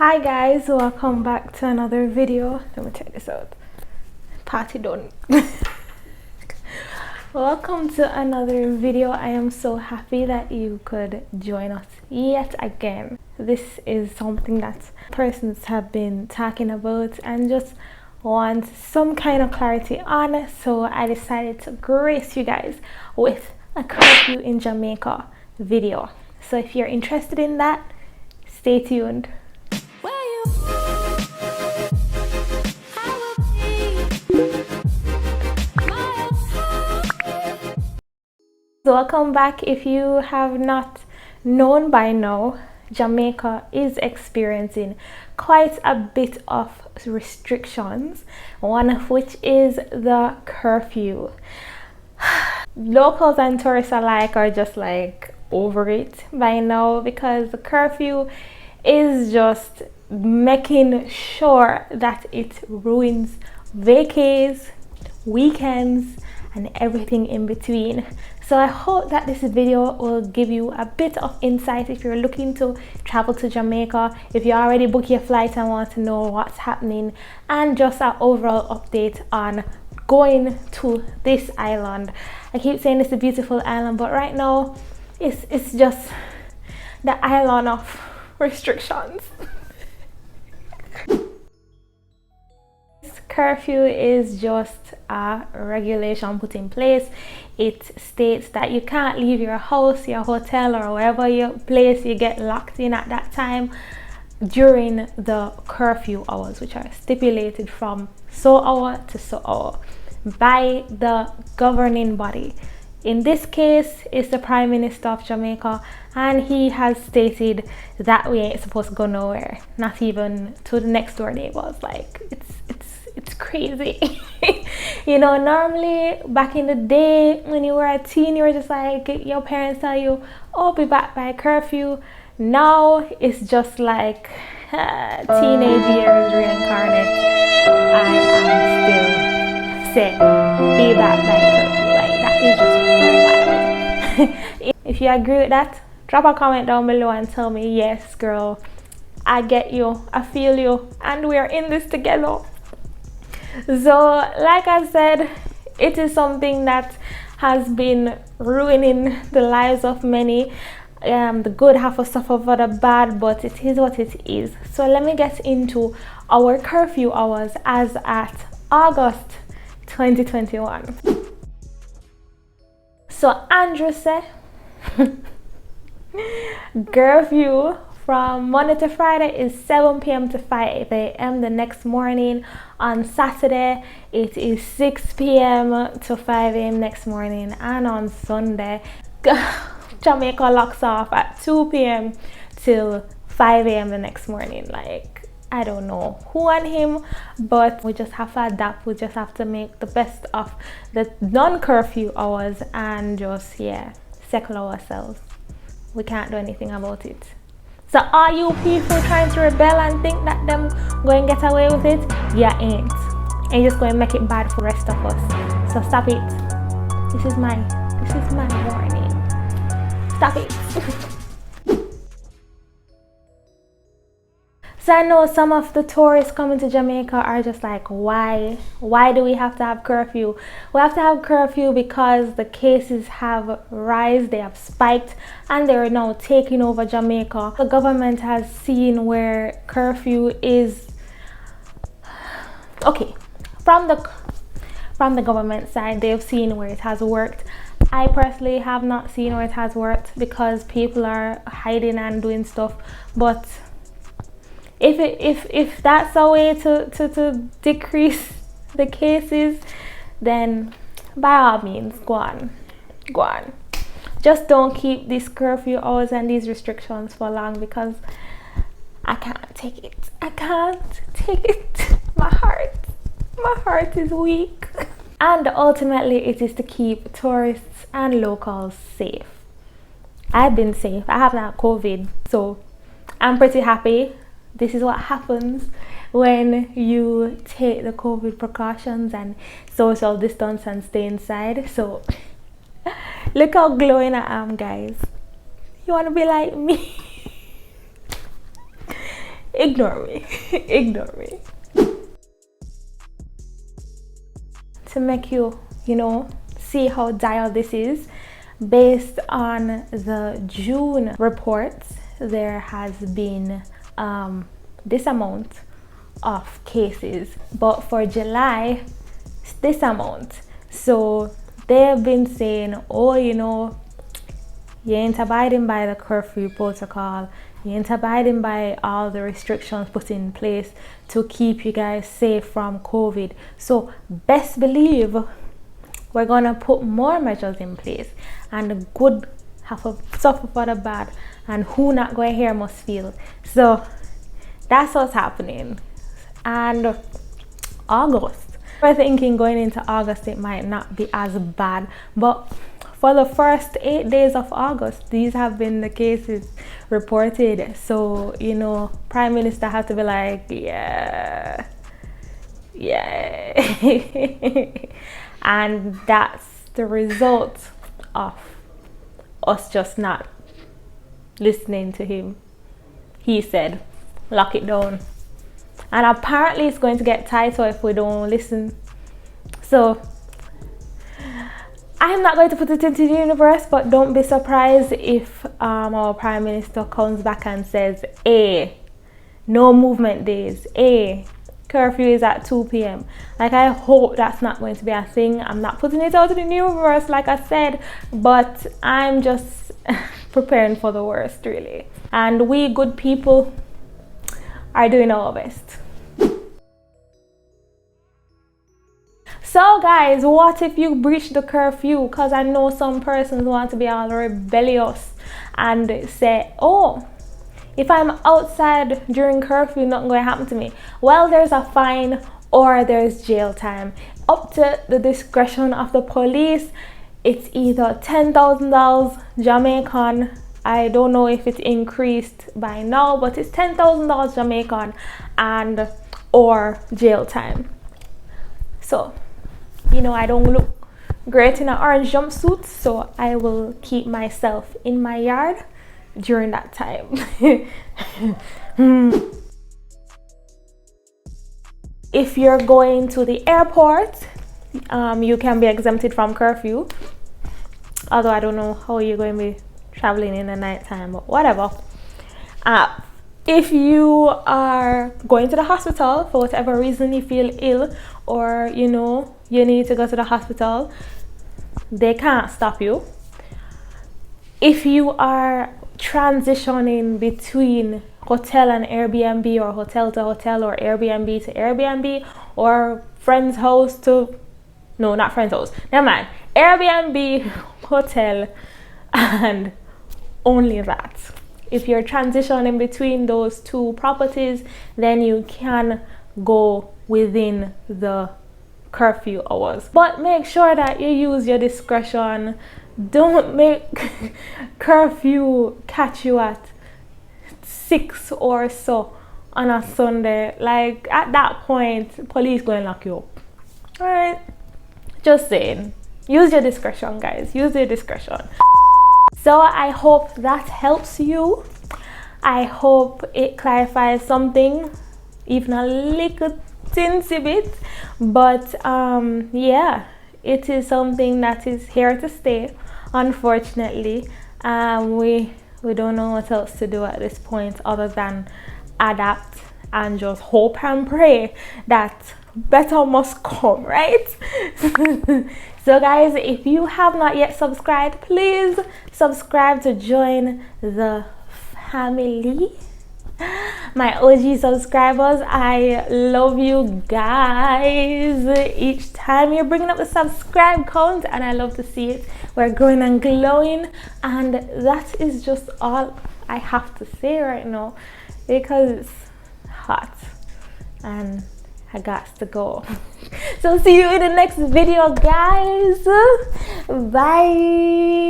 Hi guys, welcome back to another video. Let me check this out. Party done. Welcome to another video. I am so happy that you could join us yet again. This is something that persons have been talking about and just want some kind of clarity on, so I decided to grace you guys with a curfew in Jamaica video. So if you're interested in that, stay tuned. So welcome back. If you have not known by now, Jamaica is experiencing quite a bit of restrictions, one of which is the curfew. Locals and tourists alike are just like over it by now, because the curfew is just making sure that it ruins vacays, weekends, and everything in between. So I hope that this video will give you a bit of insight if you're looking to travel to Jamaica, if you already booked your flight and want to know what's happening, and just an overall update on going to this island. I keep saying it's a beautiful island, but right now it's just the island of restrictions. Curfew is just a regulation put in place. It states that you can't leave your house, your hotel, or wherever your place you get locked in at that time during the curfew hours, which are stipulated from so hour to so hour by the governing body. In this case, it's the Prime Minister of Jamaica, and he has stated that we ain't supposed to go nowhere, not even to the next door neighbors. Like, it's crazy. You know, normally back in the day when you were a teen, you were just like, your parents tell you, oh, be back by curfew. Now it's just like teenage years reincarnate. I am still say be back by curfew. Like, that is just wild. If you agree with that, drop a comment down below and tell me, yes girl, I get you, I feel you, and we are in this together. So like I said, it is something that has been ruining the lives of many. The good have to suffer for the bad, but it is what it is. So let me get into our curfew hours as at August 2021. So Andrew said curfew from Monday to Friday is 7 p.m. to 5 a.m. The next morning on Saturday it is 6 p.m. to 5 a.m. next morning, and on Sunday Jamaica locks off at 2 p.m. till 5 a.m. the next morning. Like, I don't know who and him, but we just have to adapt. We just have to make the best of the non-curfew hours and just settle ourselves. We can't do anything about it. So are you people trying to rebel and think that them going to get away with it? Yeah, ain't. And just going to make it bad for the rest of us. So stop it. This is my warning. Stop it. So I know some of the tourists coming to Jamaica are just like, why do we have to have curfew? We have to have curfew because the cases have risen, they have spiked, and they're now taking over Jamaica. The government has seen where curfew is okay. From the government side, they've seen where it has worked. I personally have not seen where it has worked because people are hiding and doing stuff, but if that's a way to decrease the cases, then by all means, go on. Just don't keep these curfew hours and these restrictions for long, because I can't take it. My heart is weak. And ultimately it is to keep tourists and locals safe. I've been safe. I haven't had COVID, so I'm pretty happy. This is what happens when you take the COVID precautions and social distance and stay inside. So look how glowing I am, guys. You want to be like me? Ignore me. Ignore me. To make you, see how dire this is, based on the June reports, there has been this amount of cases, but for July, it's this amount. So they've been saying, oh, you ain't abiding by the curfew protocol, you ain't abiding by all the restrictions put in place to keep you guys safe from COVID. So best believe we're gonna put more measures in place, and the good have to suffer for the bad, and who not going here must feel. So that's what's happening. And August, we're thinking going into August it might not be as bad, but for the first 8 days of August, these have been the cases reported. So, Prime Minister had to be like, yeah. And that's the result of us just not listening to him. He said, lock it down. And apparently it's going to get tighter if we don't listen. So I'm not going to put it into the universe, but don't be surprised if our Prime Minister comes back and says, no movement days, curfew is at 2 p.m. Like, I hope that's not going to be a thing. I'm not putting it out in the universe, like I said, but I'm just preparing for the worst, really. And we good people are doing our best. So guys, what if you breach the curfew? Because I know some persons want to be all rebellious and say, oh, if I'm outside during curfew, nothing going to happen to me. Well, there's a fine or there's jail time. Up to the discretion of the police. It's either $10,000 Jamaican. I don't know if it's increased by now, but it's $10,000 Jamaican and or jail time. So, I don't look great in an orange jumpsuit, so I will keep myself in my yard during that time. If you're going to the airport, you can be exempted from curfew. Although I don't know how you're going to be traveling in the night time, but whatever. If you are going to the hospital for whatever reason, you feel ill, or you need to go to the hospital, they can't stop you. If you are transitioning between hotel and Airbnb, or hotel to hotel, or Airbnb to Airbnb, or friend's house to not friend's house, never mind, Airbnb, hotel, and only that. If you're transitioning between those two properties, then you can go within the curfew hours, but make sure that you use your discretion. Don't make curfew catch you at 6 or so on a Sunday. Like, at that point, police going to lock you up. All right, just saying, use your discretion, guys. Use your discretion. So I hope that helps you. I hope it clarifies something, even a little teensy bit, but yeah, it is something that is here to stay, unfortunately. We don't know what else to do at this point other than adapt and just hope and pray that better must come, right? So guys, if you have not yet subscribed, please subscribe to join the family. My OG subscribers, I love you guys. Each time you're bringing up the subscribe count, and I love to see it. We're growing and glowing, and that is just all I have to say right now, because it's hot and I got to go. So see you in the next video, guys. Bye.